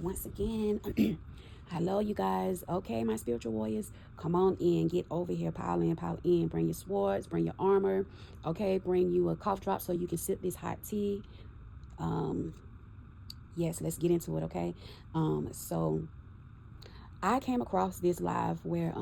once again. Hello, you guys. Okay, my spiritual warriors, come on in. Get over here. Pile in. Bring your swords. Bring your armor. Okay, bring you a cough drop so you can sip this hot tea. Yes, let's get into it, okay? So I came across this live where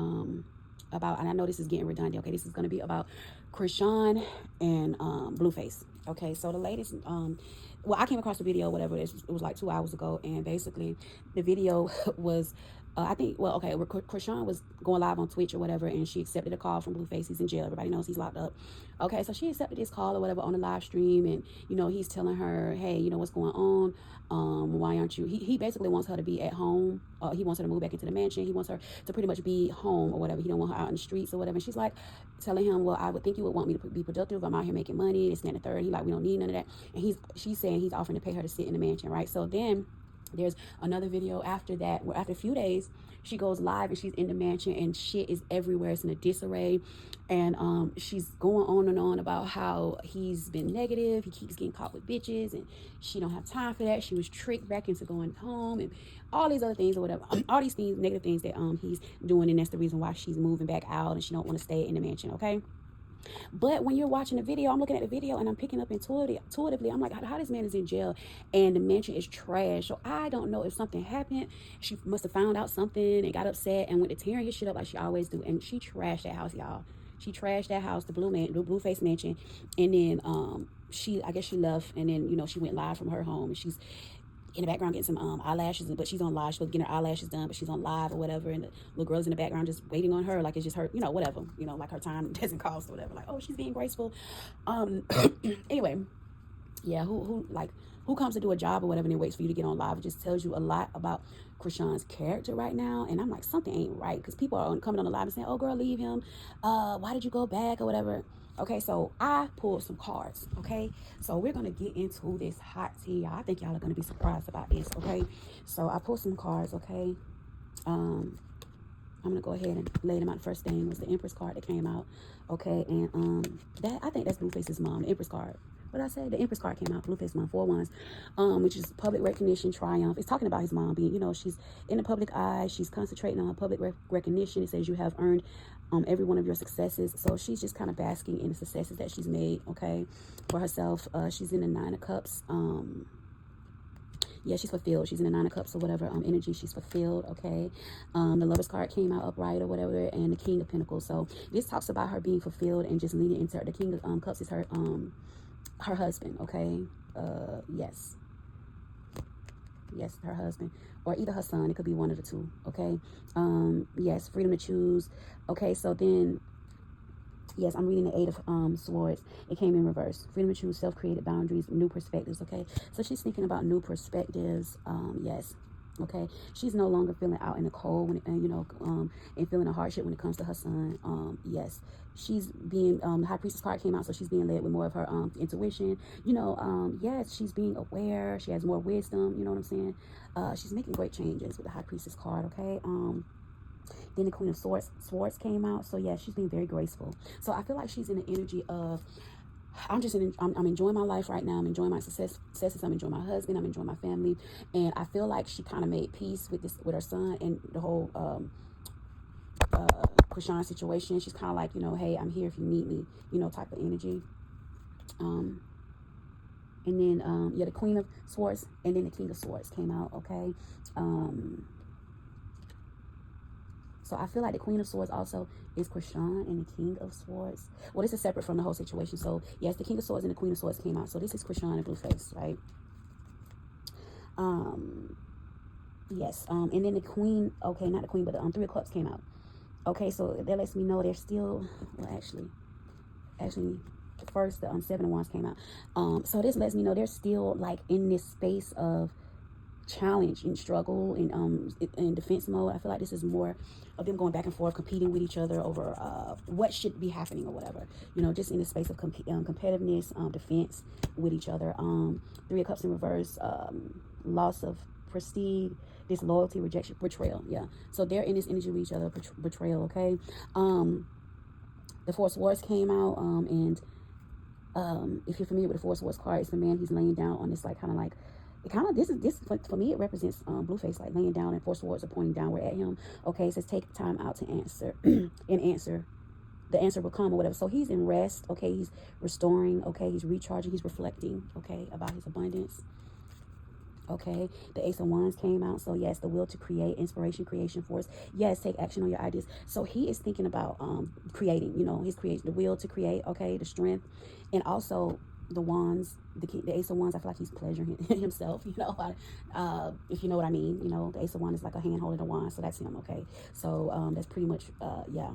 about, and I know this is getting redundant, okay? This is going to be about Chrisean and Blueface. Okay, so the latest, well, I came across the video, whatever, it was like 2 hours ago, and basically the video was, I think, well, okay, Chrisean was going live on Twitch or whatever, and she accepted a call from Blueface. He's in jail. Everybody knows he's locked up. Okay, so she accepted this call or whatever on the live stream, and, you know, he's telling her, hey, you know, what's going on? Why aren't you, he basically wants her to be at home. He wants her to move back into the mansion. He wants her to pretty much be home or whatever. He don't want her out in the streets or whatever. And she's like telling him, well, I would think you would want me to be productive. I'm out here making money, this and that and the third. He like, we don't need none of that. And she's saying he's offering to pay her to sit in the mansion, right? So then there's another video after that where after a few days she goes live and she's in the mansion and shit is everywhere. It's in a disarray, and she's going on and on about how he's been negative. He keeps getting caught with bitches and she don't have time for that. She was tricked back into going home and all these other things or whatever. All these things, negative things that he's doing, and that's the reason why she's moving back out and she don't want to stay in the mansion, okay? But when you're watching the video, I'm looking at the video and I'm picking up intuitively. I'm like, how this man is in jail and the mansion is trash. So I don't know if something happened. She must have found out something and got upset and went to tearing his shit up like she always do. And she trashed that house, y'all. She trashed that house, the Blueface mansion. And then I guess she left, and then, you know, she went live from her home, and she's in the background getting some eyelashes, but she's on live. She's getting her eyelashes done, but she's on live or whatever, and the little girl's in the background just waiting on her, like it's just her, you know, whatever, you know, like her time doesn't cost or whatever, like, oh, she's being graceful. Anyway, yeah, who comes to do a job or whatever and then waits for you to get on live? It just tells you a lot about Chrisean's character right now. And I'm like, something ain't right, because people are coming on the live and saying, oh girl, leave him, why did you go back or whatever. Okay, so I pulled some cards, okay? So we're going to get into this hot tea, y'all. I think y'all are going to be surprised about this, okay? So I pulled some cards, okay? I'm going to go ahead and lay them out. The first thing was the Empress card that came out, okay? And I think that's Blueface's mom, the Empress card. What I said? The Empress card came out, Blueface's mom, 4 wands, which is public recognition, triumph. It's talking about his mom being, you know, she's in the public eye. She's concentrating on public recognition. It says you have earned every one of your successes. So she's just kind of basking in the successes that she's made, okay, for herself. She's in the 9 of Cups. Yeah, she's fulfilled. She's in the 9 of Cups or whatever energy. She's fulfilled, okay? The Lover's card came out upright or whatever, and the King of Pentacles. So this talks about her being fulfilled and just leading into her. The King of Cups is her husband, okay? Yes, her husband, or either her son. It could be one of the two, okay? Yes, freedom to choose. Okay, so then, yes, I'm reading the 8 of Swords. It came in reverse. Freedom to choose, self-created boundaries, new perspectives, okay? So she's thinking about new perspectives, yes. Okay, she's no longer feeling out in the cold and feeling a hardship when it comes to her son. Yes, she's being the High Priestess card came out, so she's being led with more of her intuition. Yes, she's being aware. She has more wisdom. You know what I'm saying? She's making great changes with the High Priestess card. Okay. Then the Queen of Swords came out, so yeah, she's being very graceful. So I feel like she's in the energy of, I'm enjoying my life right now. I'm enjoying my successes. I'm enjoying my husband. I'm enjoying my family. And I feel like she kind of made peace with her son and the whole Chrisean situation. She's kind of like, you know, hey, I'm here if you need me, you know, type of energy. And then, yeah, the Queen of Swords and then the King of Swords came out, okay? So I feel like the Queen of Swords also is Chrisean and the King of Swords. Well, this is separate from the whole situation. So, yes, the King of Swords and the Queen of Swords came out. So this is Chrisean and Blueface, right? Yes. And then the Queen, okay, not the Queen, but the 3 of Cups came out. Okay, so that lets me know they're still, well, actually, first the 7 of Wands came out. So this lets me know they're still, like, in this space of challenge and struggle and in defense mode. I feel like this is more of them going back and forth, competing with each other over what should be happening or whatever, you know, just in the space of competitiveness, defense with each other. 3 of Cups in reverse, loss of prestige, disloyalty, rejection, betrayal. Yeah, so they're in this energy with each other, betrayal. Okay. The 4 of Swords came out, and if you're familiar with the 4 of Swords card, it's the man. He's laying down on this, like, kind of like, it kind of, this for me, it represents Blueface, like laying down and four swords are pointing downward at him. Okay, it says take time out to answer and answer. The answer will come or whatever. So he's in rest. Okay, he's restoring. Okay, he's recharging. He's reflecting. Okay, about his abundance. Okay, the Ace of Wands came out. So yes, the will to create, inspiration, creation, force. Yes, take action on your ideas. So he is thinking about creating, you know, his creation, the will to create. Okay, the strength, and also the wands, the Ace of Wands. I feel like he's pleasuring himself, you know, if you know what I mean. You know, the Ace of Wands is like a hand holding a wand, so that's him. Okay, so that's pretty much yeah,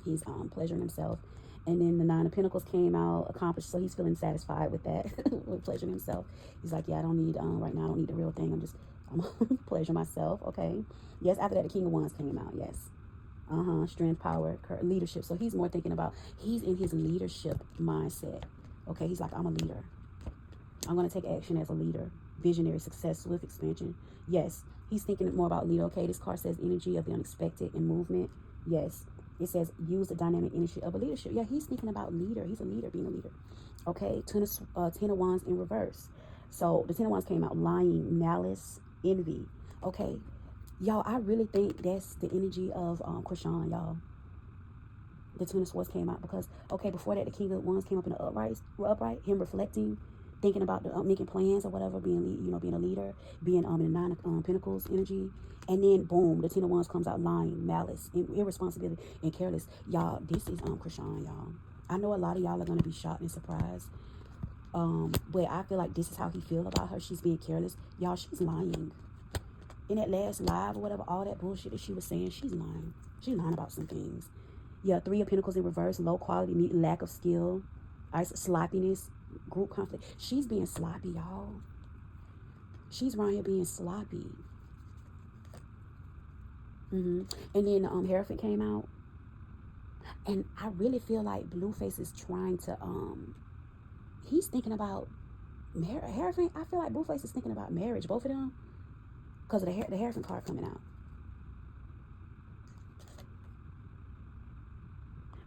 he's pleasuring himself. And then the Nine of Pentacles came out, accomplished. So he's feeling satisfied with that, with pleasuring himself. He's like, yeah, I don't need, right now, I don't need the real thing. I'm pleasure myself, okay? Yes, after that, the King of Wands came out, yes. Strength, power, leadership. So he's more thinking about, he's in his leadership mindset. Okay, he's like, I'm a leader. I'm going to take action as a leader. Visionary, success, swift expansion. Yes, he's thinking more about leader. Okay, this card says energy of the unexpected and movement. Yes. It says use the dynamic energy of a leadership. Yeah, he's thinking about leader. He's a leader, being a leader. Okay, Ten of Wands in reverse. So the Ten of Wands came out, lying, malice, envy. Okay, y'all, I really think that's the energy of Chrisean, y'all. The Ten of Swords came out because, okay, before that, the King of Wands came up in the upright, him reflecting, thinking about the making plans or whatever, being, you know, being a leader, being in the Nine of Pentacles energy. And then boom, the Ten of Wands comes out, lying, malice, irresponsibility, and careless. Y'all, this is Chrisean, y'all. I know a lot of y'all are gonna be shocked and surprised. But I feel like this is how he feel about her. She's being careless. Y'all, she's lying. In that last live or whatever, all that bullshit that she was saying, she's lying. She's lying about some things. Yeah, Three of Pentacles in reverse, low quality, lack of skill, sloppiness, group conflict. She's being sloppy, y'all. She's around here being sloppy. And then Hierophant came out, and I really feel like Blueface is trying to he's thinking about Hierophant. I feel like Blueface is thinking about marriage, both of them, because of the Hierophant card coming out.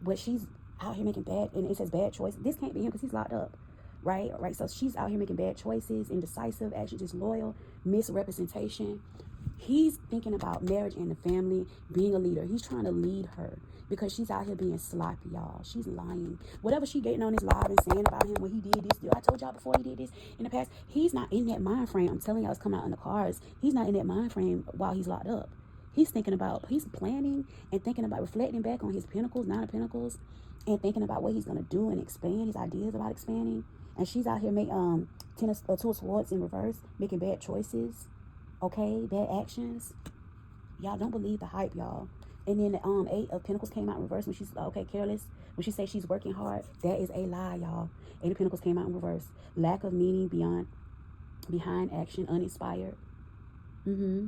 But she's out here making bad, and it says bad choice. This can't be him because he's locked up, right? So she's out here making bad choices, indecisive, actually disloyal, misrepresentation. He's thinking about marriage and the family, being a leader. He's trying to lead her because she's out here being sloppy, y'all. She's lying. Whatever she getting on his live and saying about him when he did this, I told y'all before he did this in the past, he's not in that mind frame. I'm telling y'all, it's coming out in the cards. He's not in that mind frame while he's locked up. He's thinking about, he's planning and thinking about reflecting back on his Pentacles, Nine of Pentacles, and thinking about what he's going to do and expand, his ideas about expanding. And she's out here making Two of Swords in reverse, making bad choices. Okay, bad actions. Y'all don't believe the hype, y'all. And then the Eight of Pentacles came out in reverse when she's careless. When she says she's working hard, that is a lie, y'all. Eight of Pentacles came out in reverse. Lack of meaning, behind action, uninspired. Yes,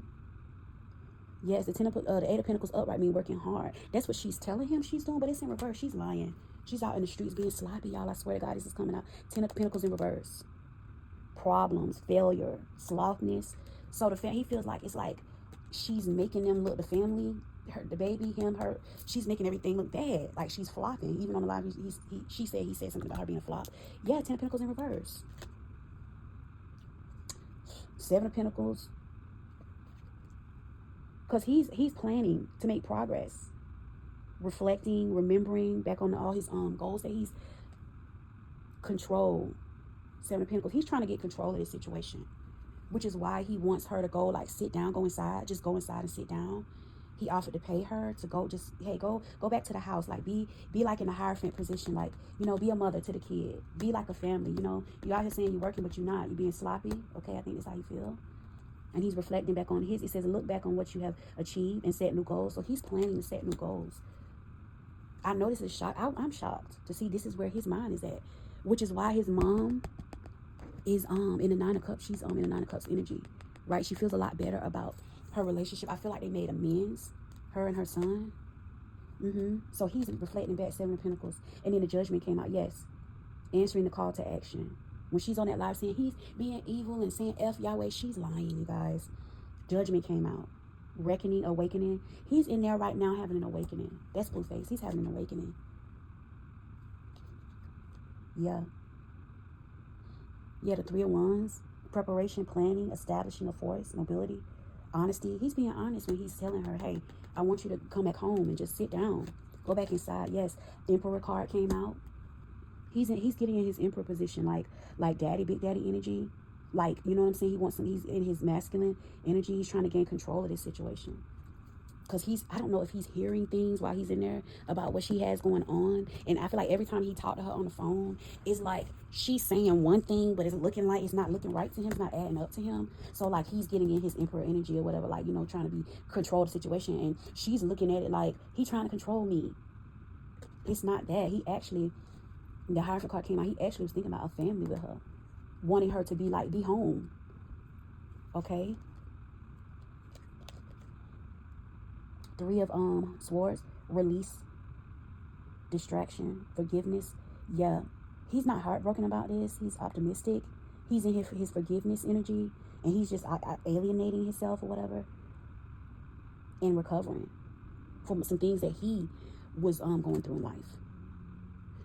the Eight of Pentacles upright mean working hard. That's what she's telling him she's doing, but it's in reverse. She's lying. She's out in the streets being sloppy, y'all. I swear to God, this is coming out. Ten of Pentacles in reverse. Problems, failure, slothness. So he feels like it's like she's making them look, the family, the baby, him, her. She's making everything look bad, like she's flopping. Even on the live, he said something about her being a flop. Yeah, Ten of Pentacles in reverse. Seven of Pentacles, because he's planning to make progress, reflecting, remembering back on all his goals that he's control. Seven of Pentacles. He's trying to get control of this situation, which is why he wants her to go, like, sit down, go inside, just go inside and sit down. He offered to pay her to go, just, hey, go back to the house, like, be like in a Hierophant position, like, you know, be a mother to the kid, be like a family, you know. You out here saying you're working, but you're not, you're being sloppy. Okay, I think that's how you feel. And he's reflecting back on his. It says look back on what you have achieved and set new goals. So he's planning to set new goals. I know this is shock. I'm shocked to see this is where his mind is at, which is why his mom is in the Nine of Cups. She's in the Nine of Cups energy, right? She feels a lot better about her relationship. I feel like they made amends, her and her son. So he's reflecting back, Seven of Pentacles. And then the Judgment came out. Yes, answering the call to action. When she's on that live saying he's being evil and saying F Yahweh, she's lying, you guys. Judgment came out. Reckoning, awakening. He's in there right now having an awakening. That's Blueface. He's having an awakening. Yeah. Yeah, the Three of Wands. preparation, planning, establishing a force, mobility, honesty. He's being honest when he's telling her, hey, I want you to come back home and just sit down. Go back inside. Yes, Emperor card came out. He's getting in his Emperor position, like daddy, big daddy energy. Like, you know what I'm saying? He's in his masculine energy. He's trying to gain control of this situation. Because I don't know if he's hearing things while he's in there about what she has going on. And I feel like every time he talked to her on the phone, it's like she's saying one thing, but it's looking like it's not looking right to him. It's not adding up to him. So like he's getting in his Emperor energy or whatever, like, you know, trying to control the situation. And she's looking at it like, he's trying to control me. It's not that. He actually, the Hierophant card came out, he actually was thinking about a family with her. Wanting her to be home. Okay? Three of Swords, release, distraction, forgiveness. Yeah, he's not heartbroken about this. He's optimistic. He's in his forgiveness energy, and he's just alienating himself or whatever, and recovering from some things that he was going through in life.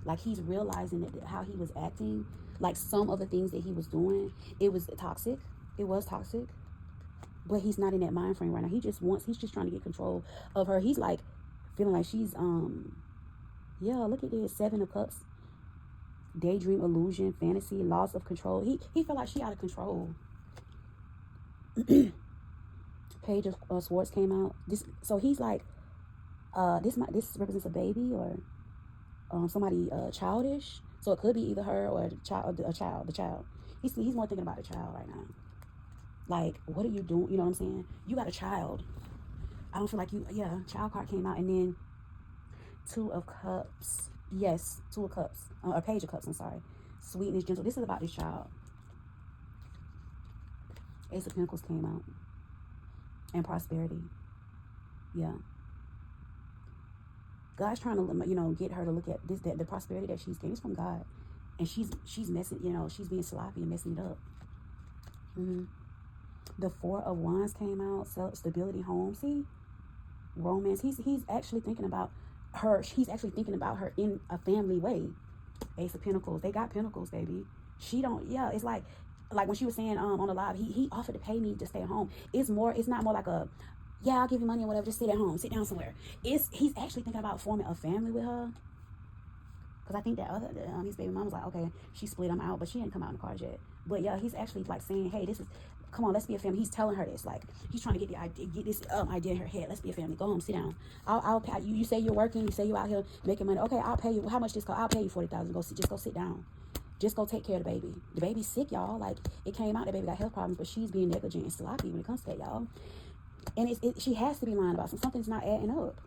Like he's realizing that how he was acting, like some of the things that he was doing, it was toxic. It was toxic. But he's not in that mind frame right now. He's just trying to get control of her. He's like feeling like she's yeah, look at this. 7 of Cups. Daydream, illusion, fantasy, loss of control. He felt like she out of control. Page of Swords came out. So he's like, this represents a baby or somebody childish. So it could be either her or the child. He's more thinking about the child right now. Like, what are you doing? You know what I'm saying? You got a child. I don't feel like you, yeah, child card came out. And then 2 of Cups. Yes, 2 of Cups. Or Page of Cups, I'm sorry. Sweetness, gentle. This is about this child. Ace of Pentacles came out. And prosperity. Yeah. God's trying to, you know, get her to look at this, the prosperity that she's getting is from God. And she's messing, you know, she's being sloppy and messing it up. The 4 of Wands came out. Stability, home. See? Romance. He's actually thinking about her. He's actually thinking about her in a family way. Ace of Pentacles. They got pentacles, baby. She don't, yeah, it's like when she was saying on the live, he offered to pay me to stay at home. It's not more like a, yeah, I'll give you money or whatever, just sit at home, sit down somewhere. He's actually thinking about forming a family with her. Because I think that his baby mom was like, okay, she split, I'm out, but she didn't come out in the cards yet. But yeah, he's actually like saying, hey, come on, let's be a family. He's telling her this, like, he's trying to get this idea in her head. Let's be a family. Go home, sit down. I'll pay you. You say you're working. You say you're out here making money. Okay, I'll pay you. How much this cost? I'll pay you $40,000. Just go sit down. Just go take care of the baby. The baby's sick, y'all. Like, it came out the baby got health problems, but she's being negligent and sloppy when it comes to that, y'all. And she has to be lying about something's not adding up.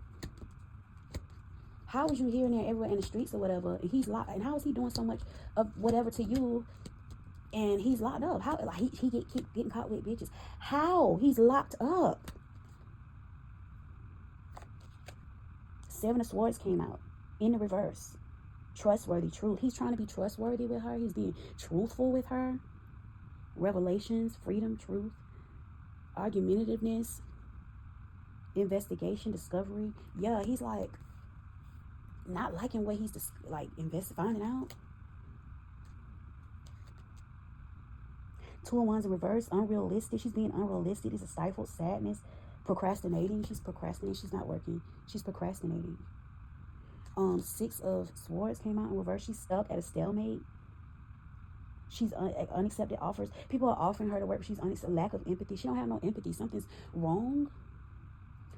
How is you hearing that everywhere in the streets or whatever, and he's locked, and how is he doing so much of whatever to you, and he's locked up? How, like, he keep getting caught with bitches? How? He's locked up. 7 of Swords came out in the reverse. Trustworthy, truth. He's trying to be trustworthy with her. He's being truthful with her. Revelations, freedom, truth, argumentativeness, investigation, discovery. Yeah, he's like not liking what he's finding out. 2 of Wands in reverse, unrealistic. She's being unrealistic. This is stifled sadness, procrastinating. She's procrastinating. She's not working. She's procrastinating. 6 of Swords came out in reverse. She's stuck at a stalemate. She's unaccepted offers. People are offering her to work. She's lack of empathy. She don't have no empathy. Something's wrong.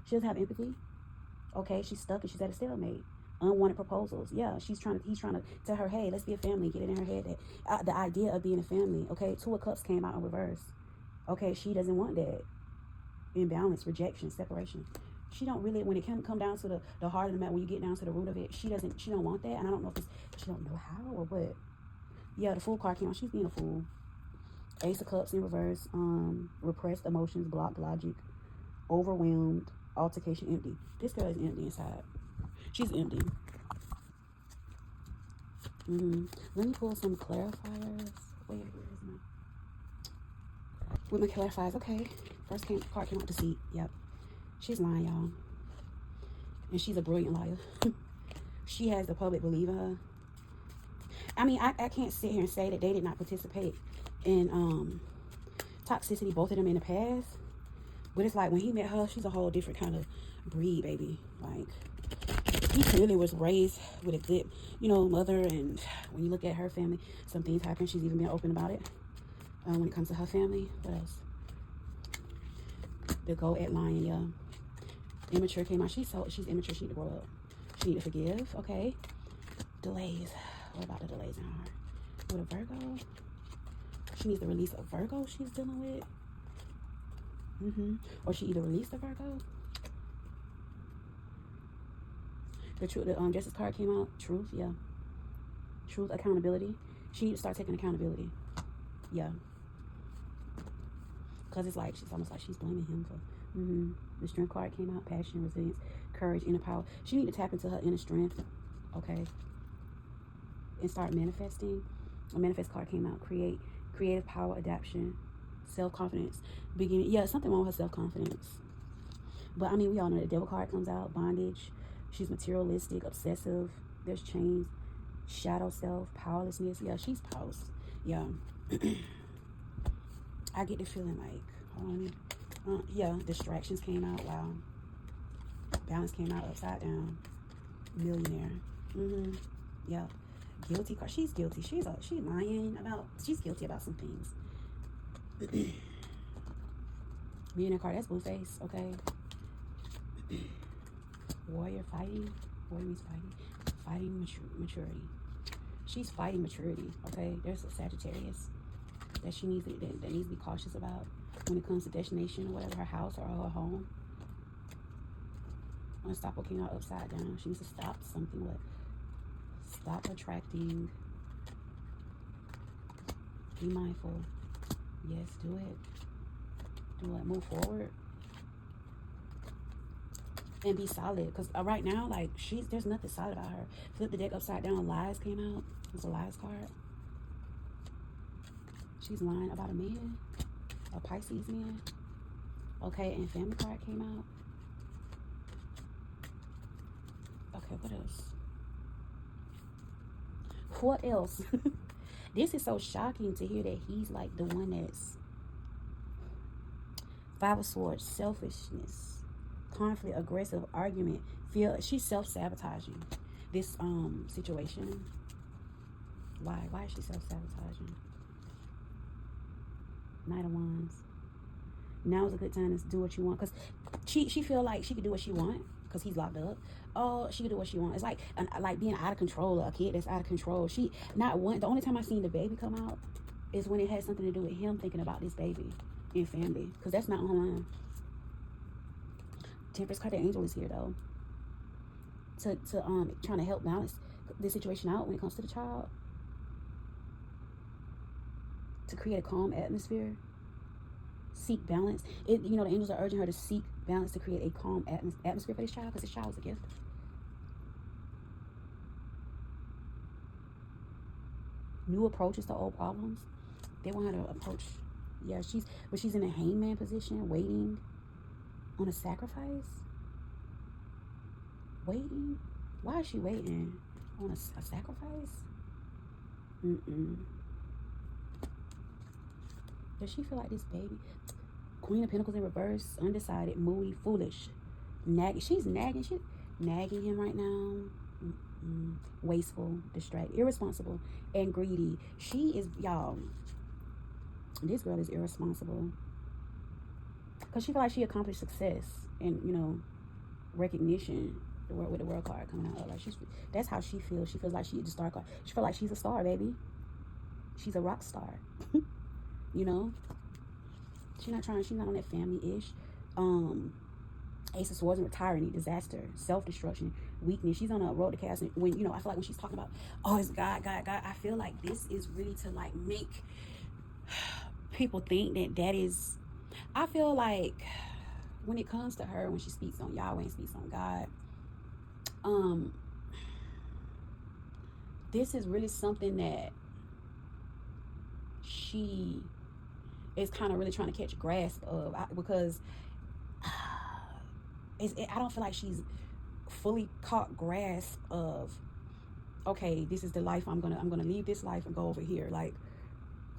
She doesn't have empathy. Okay, she's stuck and she's at a stalemate. Unwanted proposals. Yeah, he's trying to tell her, hey, let's be a family. Get it in her head that the idea of being a family. Okay, 2 of Cups came out in reverse. Okay, she doesn't want that. Imbalance, rejection, separation. She don't really, when it come down to the heart of the matter, when you get down to the root of it, she don't want that. And I don't know if she don't know how or what. Yeah, the Fool card came out. She's being a fool. Ace of Cups in reverse. Repressed emotions, blocked logic, overwhelmed, altercation, empty. This girl is empty inside. She's empty. Let me pull some clarifiers. Where is my... With my clarifiers, okay. First card came out, deceit. Yep. She's lying, y'all. And she's a brilliant liar. She has the public believing her. I mean, I can't sit here and say that they did not participate in toxicity, both of them in the past. But it's like when he met her, she's a whole different kind of breed, baby. Like, he clearly was raised with a good, mother. And when you look at her family, some things happen. She's even been open about it. When it comes to her family. What else? The go at lion, yeah. Immature came out. She's immature. She need to grow up. She need to forgive. Okay. Delays. What about the delays in her? With a Virgo? She needs to release a Virgo she's dealing with. Or she either released a Virgo. The Justice card came out. Truth, yeah. Truth, accountability. She needs to start taking accountability. Yeah. Because it's like, she's almost like she's blaming him for... The Strength card came out. Passion, resilience, courage, inner power. She needs to tap into her inner strength. Okay. And start manifesting. A manifest card came out. Creative power, adaptation, self-confidence, beginning. Yeah, something wrong with her self-confidence. But I mean, we all know the Devil card comes out. Bondage. She's materialistic, obsessive. There's chains. Shadow self, powerlessness. Yeah, she's powerless. Yeah. I get the feeling like, yeah, distractions came out. Wow. Balance came out, upside down. Millionaire. Yeah. Guilty card. She's guilty. She's lying about. She's guilty about some things. Millionaire card. That's Blueface. Okay. Warrior, fighting. Warrior means fighting. Fighting maturity. She's fighting maturity. Okay. There's a Sagittarius that she needs that needs to be cautious about when it comes to destination or whatever, her house or her home. I want to stop looking out upside down. She needs to stop something. Stop attracting. Be mindful. Yes, do it. Do it. Move forward. And be solid. Because right now, like, there's nothing solid about her. Flip the deck upside down. Lies came out. It's a lies card. She's lying about a man. A Pisces man. Okay, and family card came out. Okay, what else? What else? This is so shocking to hear that he's like the one that's Five of Swords, selfishness, conflict, aggressive, argument, she's self-sabotaging this situation. Why is she self-sabotaging? Knight of Wands. Now is a good time to do what you want, because she feel like she could do what she want because he's locked up. Oh, she could do what she wants. It's like being out of control, a kid that's out of control. The only time I seen the baby come out is when it had something to do with him thinking about this baby and family, because that's not on her mind. Temperance card, the angel is here though, to trying to help balance this situation out when it comes to the child, to create a calm atmosphere, seek balance. The angels are urging her to seek balance, to create a calm atmosphere for this child, because this child is a gift. New approaches to old problems. They want her to approach. Yeah, she's in a hangman position, waiting on a sacrifice. Waiting. Why is she waiting on a sacrifice? Does she feel like this baby? Queen of Pentacles in reverse, undecided, moody, foolish, nagging. She's nagging. She's nagging him right now. Wasteful, distracted, irresponsible, and greedy. She is, y'all. This girl is irresponsible because she feel like she accomplished success and recognition. With the world card coming out, like that's how she feels. She feels like she's the star card. She feel like she's a star, baby. She's a rock star. She's not on that family-ish. Ace of Swords and tyranny, disaster, self-destruction, weakness. She's on a road to chaos. And when I feel like when she's talking about, oh, it's God, I feel like this is really to like make people think that is. I feel like when it comes to her, when she speaks on Yahweh and speaks on God, this is really something that she is kind of really trying to catch a grasp of, because I don't feel like she's fully caught grasp of, okay, this is the life I'm gonna leave this life and go over here. Like,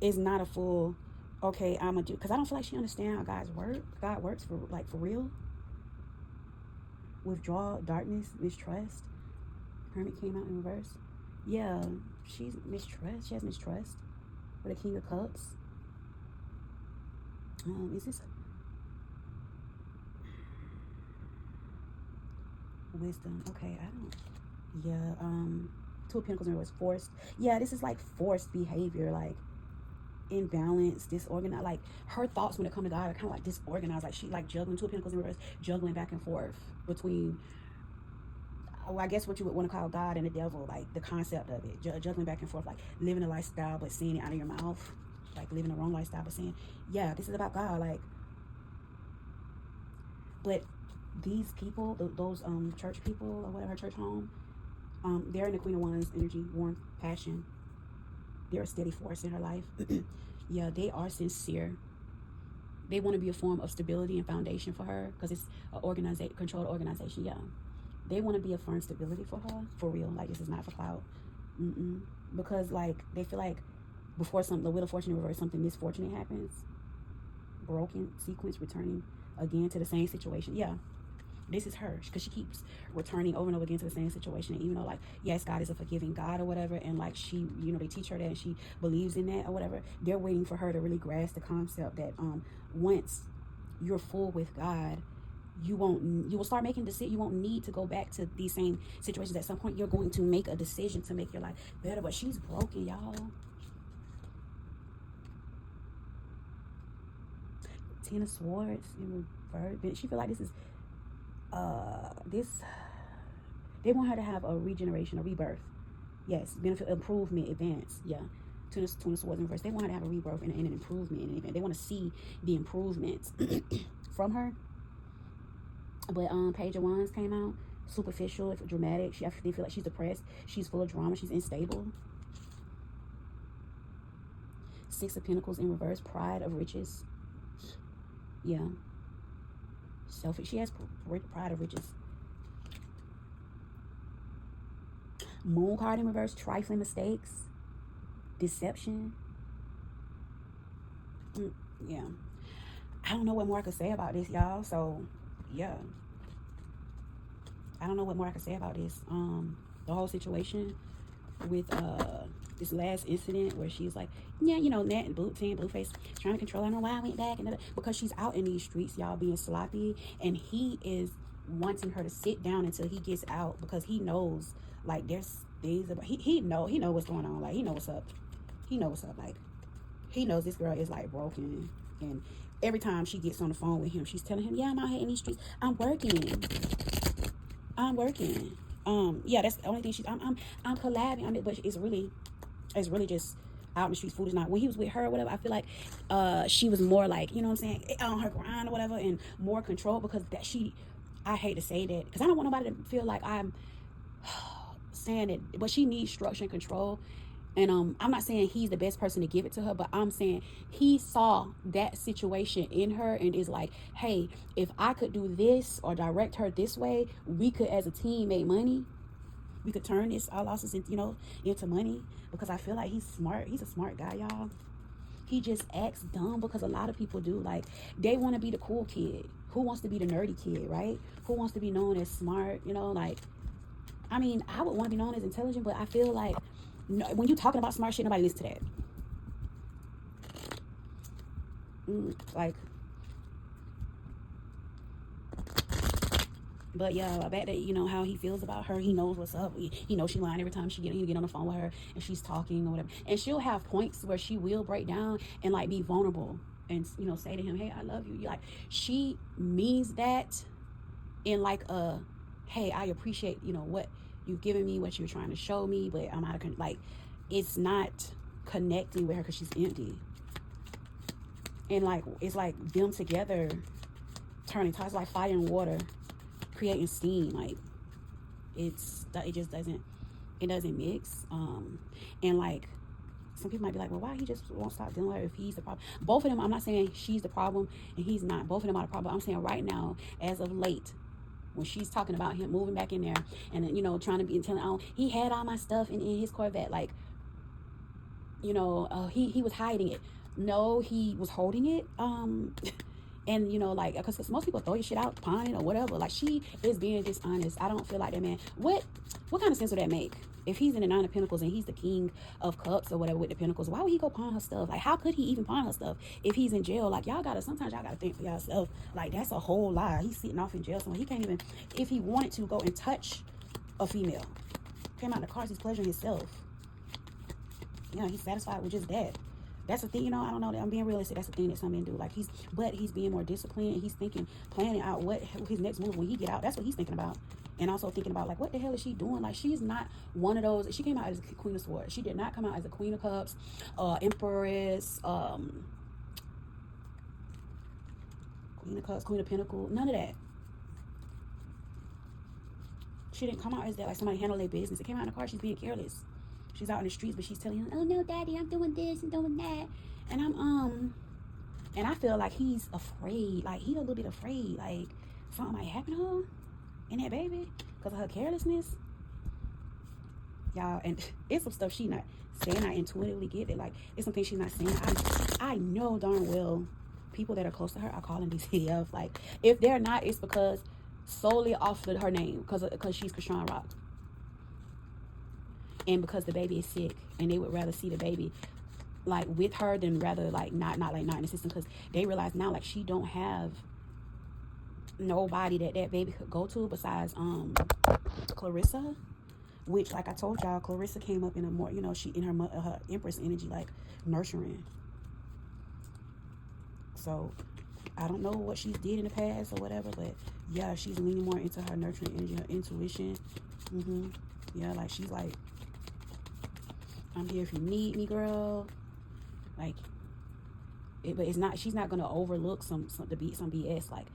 it's not a full Okay, I'm gonna do, because I don't feel like she understands how God works for, like, for real. Withdrawal, darkness, mistrust. Hermit came out in reverse. Yeah, she's mistrust. She has mistrust with a King of Cups. Is this wisdom? Okay, I don't. Yeah. Two of Pentacles in reverse. Forced. Yeah, this is like forced behavior, like imbalanced, disorganized. Like her thoughts when it comes to God are kind of like disorganized. Like she like juggling. Two of Pentacles in reverse, juggling back and forth between, well, I guess what you would want to call God and the devil, like the concept of it, juggling back and forth, like living a lifestyle but saying it out of your mouth, like living the wrong lifestyle but saying, yeah, this is about God, like. But these people, those church people or whatever, church home, they're in the Queen of Wands energy, warmth, passion. They're a steady force in her life. Yeah, they are sincere. They want to be a form of stability and foundation for her, because it's a controlled organization. Yeah, they want to be a firm stability for her, for real. Like, this is not for clout. Because like they feel like before the Wheel of Fortune reverse, something misfortunate happens, broken sequence, returning again to the same situation. Yeah, this is her, because she keeps returning over and over again to the same situation. And even though, like, yes, God is a forgiving God or whatever, and like she, they teach her that and she believes in that or whatever, they're waiting for her to really grasp the concept that once you're full with God, you will start making decisions. You won't need to go back to these same situations. At some point, you're going to make a decision to make your life better. But she's broken, y'all. Ten of Swords in reverse. She feel like this is they want her to have a regeneration, a rebirth. Yes, benefit, improvement, advance. Yeah, Ten of Swords in reverse. They want her to have a rebirth and an improvement, and event. They want to see the improvements from her. But Page of Wands came out. Superficial, dramatic. They feel like she's depressed. She's full of drama. She's unstable. Six of Pentacles in reverse. Pride of riches. Yeah. Selfish. She has pride of riches. Moon card in reverse. Trifling mistakes. Deception. Yeah. I don't know what more I could say about this, y'all. So, yeah. I don't know what more I could say about this. The whole situation with this last incident where she's like, yeah, Nat and Blueface trying to control. I don't know why I went back, and because she's out in these streets, y'all, being sloppy, and he is wanting her to sit down until he gets out, because he knows, like, there's things about he know what's going on. Like, he knows what's up. Like, he knows this girl is like broken, and every time she gets on the phone with him, she's telling him, yeah, I'm out here in these streets. I'm working. Yeah, that's the only thing I'm collabing. But it's really just out in the streets. Food is not. When he was with her or whatever, I feel like she was more like, you know what I'm saying, on her grind or whatever, and more control, because I hate to say that, because I don't want nobody to feel like I'm saying it, but she needs structure and control. And I'm not saying he's the best person to give it to her, but I'm saying he saw that situation in her and is like, hey, if I could do this or direct her this way, we could as a team make money. We could turn this our losses into money, because I feel like he's smart. He's a smart guy, y'all. He just acts dumb, because a lot of people do. Like, they want to be the cool kid. Who wants to be the nerdy kid, right? Who wants to be known as smart? Like, I mean, I would want to be known as intelligent, but I feel like, no, when you're talking about smart shit, nobody listens to that. Like, but yeah, I bet that how he feels about her. He knows what's up. He knows she lying every time he get on the phone with her and she's talking or whatever. And she'll have points where she will break down and like be vulnerable and say to him, hey, I love you. Like, she means that in like a, hey, I appreciate what you've given me, what you're trying to show me, but I'm out of like, it's not connecting with her because she's empty. And like, it's like them together turning toxic, like fire and water, creating steam. Like, it just doesn't mix. And like, some people might be like, well, why he just won't stop dealing with her if he's the problem? Both of them, I'm not saying she's the problem and he's not. Both of them are the problem. I'm saying right now, as of late, when she's talking about him moving back in there and trying to be telling, oh, he had all my stuff in his Corvette, like, he was hiding it. No, he was holding it. And you know, like, because most people throw your shit out, pawn it or whatever. Like, she is being dishonest. I don't feel like that man. What kind of sense would that make? If he's in the Nine of Pentacles and he's the King of Cups or whatever with the Pentacles, why would he go pawn her stuff? Like, how could he even pawn her stuff if he's in jail? Like, sometimes y'all gotta think for yourself. Like, that's a whole lie. He's sitting off in jail somewhere. He can't even, if he wanted to go and touch a female, came out the cars, he's pleasuring himself. You know, he's satisfied with just that. That's the thing, you know, I don't know, I'm being realistic. That's the thing that some men do. Like, he's being more disciplined. He's thinking, planning out what his next move when he get out. That's what he's thinking about. And also thinking about, like, what the hell is she doing? Like, she's not one of those. She came out as a Queen of Swords. She did not come out as a Queen of Cups, Empress, Queen of Cups, Queen of Pentacles. None of that. She didn't come out as that, like somebody handle their business. It came out in the car, she's being careless. She's out in the streets, but she's telling him, oh no, daddy, I'm doing this and doing that. And and I feel like he's afraid. Like, he's a little bit afraid. Like, something might happen to her and that baby because of her carelessness. Y'all, and it's some stuff she not saying. I intuitively get it. Like, it's something she's not saying. I know darn well people that are close to her are calling these videos. Like, if they're not, it's because solely off of her name, because she's Chrisean Rock. And because the baby is sick, and they would rather see the baby like with her than rather like not in the system, because they realize now, like, she don't have nobody that baby could go to besides Clarissa, which, like I told y'all, Clarissa came up in a more, you know, she in her Empress energy, like nurturing. So I don't know what she did in the past or whatever, but yeah, she's leaning more into her nurturing energy, her intuition. Yeah, like, she's like, I'm here if you need me, girl. Like, but it's not. She's not gonna overlook some BS. Like,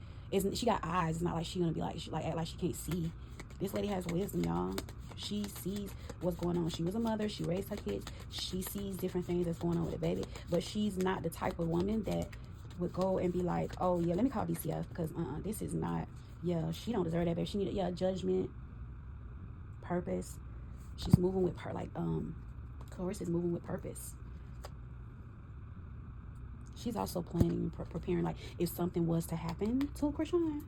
she got eyes. It's not like she's gonna be like, act like she can't see. This lady has wisdom, y'all. She sees what's going on. She was a mother. She raised her kids. She sees different things that's going on with the baby. But she's not the type of woman that would go and be like, oh yeah, let me call DCF because this is not. Yeah, she don't deserve that baby. She needed judgment, purpose. She's moving with her like Clarissa's moving with purpose. She's also planning, preparing, like, if something was to happen to Chrisean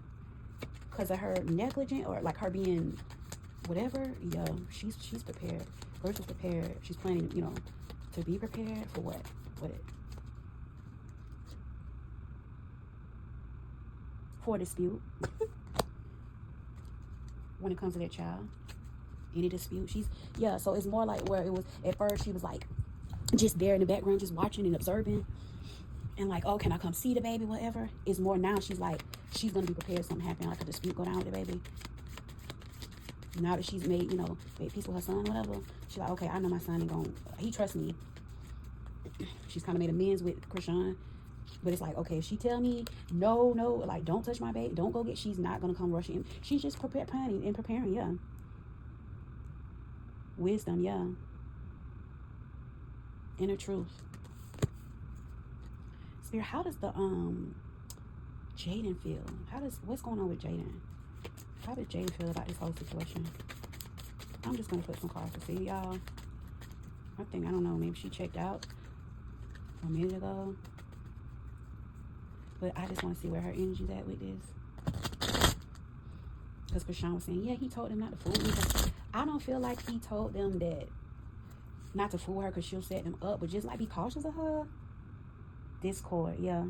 because of her negligent or like her being whatever. Yeah, she's prepared. Clarissa's prepared. She's planning, you know, to be prepared for what? For a dispute. When it comes to that child, any dispute, so it's more like where it was at first she was like just there in the background, just watching and observing and like, oh, can I come see the baby, whatever. It's more now she's like, she's gonna be prepared if something happen, like a dispute go down with the baby. Now that she's made peace with her son, whatever, she's like, okay, I know my son ain't gonna, he trusts me. She's kind of made amends with Chrisean. But it's like, okay, if she tell me no, like, don't touch my baby, don't go get, she's not gonna come rushing in. She's just planning and preparing. Yeah, wisdom. Yeah, inner truth. Spirit, how does the Jaden feel? What's going on with Jaden? How does Jaden feel about this whole situation? I'm just gonna put some cards to see, y'all. I don't know, maybe she checked out a minute ago. But I just want to see where her energy's at with this. Because Chrisean was saying, yeah, he told them not to fool me. I don't feel like he told them that not to fool her because she'll set them up, but just like be cautious of her. Discord, yeah.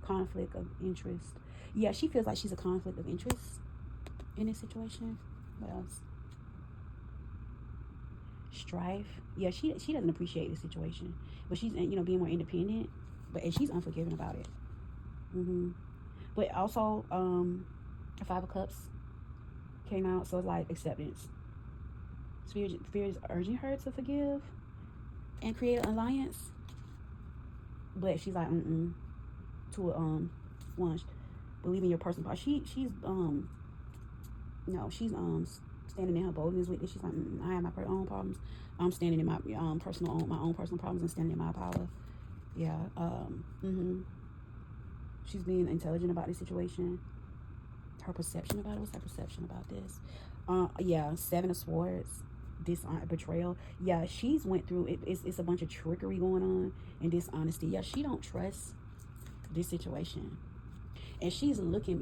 Conflict of interest. Yeah, she feels like she's a conflict of interest in this situation. What else? Strife. Yeah, she doesn't appreciate the situation. But she's, being more independent. And she's unforgiving about it. But also, the Five of Cups came out, so it's like acceptance. Spirit is urging her to forgive and create an alliance, but she's like, to one, believe in your personal power. She's standing in her boldness with this. She's like, I have my own problems. I'm standing in my own personal problems and standing in my power. Yeah. She's being intelligent about this situation. Her perception about it. What's her perception about this? Yeah, Seven of Swords. betrayal. Yeah, she's went through it. It's a bunch of trickery going on and dishonesty. Yeah, she don't trust this situation, and she's looking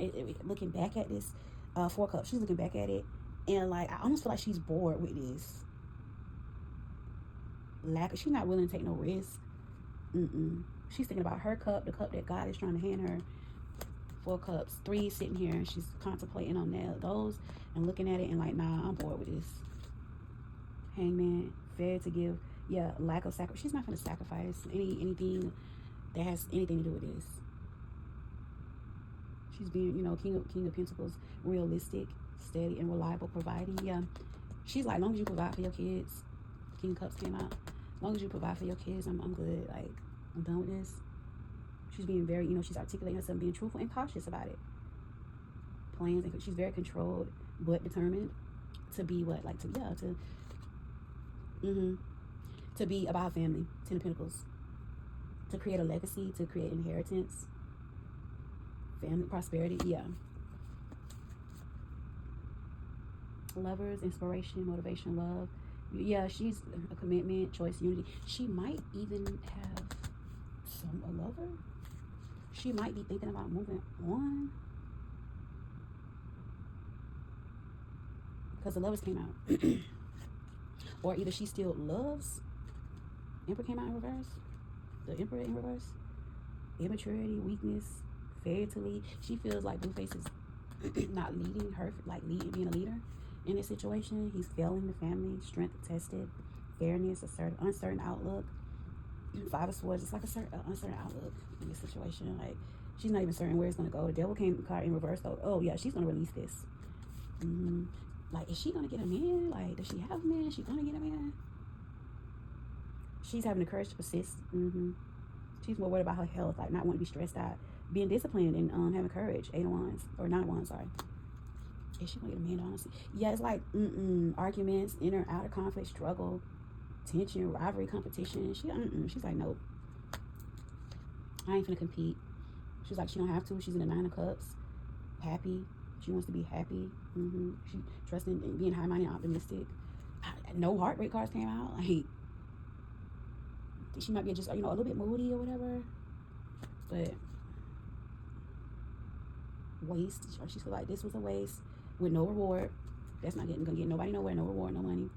back at this 4 cups. She's looking back at it, and like I almost feel like she's bored with this she's not willing to take no risk. She's thinking about her cup, the cup that God is trying to hand her. 4 cups, 3 sitting here, and she's contemplating on those and looking at it and like, nah, I'm bored with this. Hangman, fair to give. Yeah, lack of sacrifice. She's not going to sacrifice anything that has anything to do with this. She's being, King of Pentacles, realistic, steady, and reliable, providing. Yeah, she's like, as long as you provide for your kids. King of Cups came out. As long as you provide for your kids, I'm good. Like, I'm done with this. She's being very, she's articulating herself, being truthful and cautious about it. Plans, and she's very controlled but determined to be what, like, to be about family. 10 of Pentacles. To create a legacy, to create inheritance, family, prosperity. Yeah. Lovers, inspiration, motivation, love. Yeah, she's a commitment, choice, unity. She might even have a lover. She might be thinking about moving on, because the Lovers came out. Or either she still loves. Emperor came out in reverse. The Emperor in reverse. Immaturity, weakness, failure to lead. She feels like Blueface is not leading her, like being a leader in this situation. He's failing the family. Strength tested. Fairness, uncertain outlook. 5 of Swords. It's like a uncertain outlook in this situation. Like, she's not even certain where it's going to go. The Devil came card in reverse, though. Oh, yeah, she's going to release this. Like, is she going to get a man? Like, does she have a man? Is she going to get a man? She's having the courage to persist. She's more worried about her health, like not wanting to be stressed out, being disciplined, and having courage. 8 of Wands, or 9 of Wands, sorry. Is she going to get a man, honestly? Yeah, it's like, arguments, inner, outer conflict, struggle, tension, rivalry, competition. She's like, nope. I ain't finna compete. She's like, she don't have to. She's in the 9 of Cups. Happy. She wants to be happy. She trusts in being high-minded, optimistic. No heartbreak cards came out. Like, she might be just, a little bit moody or whatever. But waste. She feel like this was a waste with no reward. That's not gonna get nobody nowhere. No reward, no money.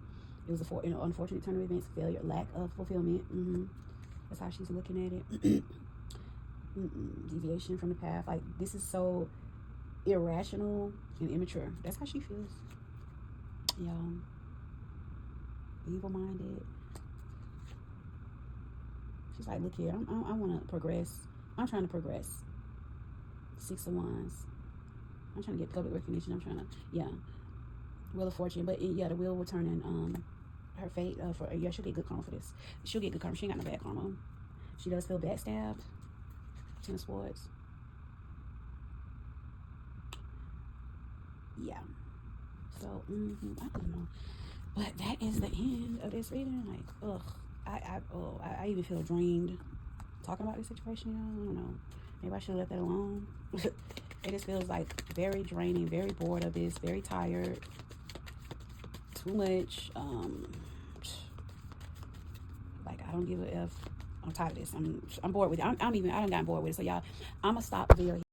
It was an unfortunate turn of events, failure, lack of fulfillment. That's how she's looking at it. Deviation from the path. Like, this is so irrational and immature. That's how she feels. Evil-minded. She's like, look here, I want to progress. I'm trying to progress. 6 of Wands. I'm trying to get public recognition. I'm trying to, Wheel of Fortune. But, the wheel will turn in her fate. She'll get good karma for this. She'll get good karma. She ain't got no bad karma. She does feel backstabbed. 10 of Swords. Yeah. So, I don't know. But that is the end of this reading. Like, ugh. I even feel drained talking about this situation, y'all. I don't know. Maybe I should have left that alone. It just feels like very draining, very bored of this, very tired. Too much. Like, I don't give a F. I'm tired of this. I'm bored with it. I done gotten bored with it. So, y'all, I'm going to stop the video here.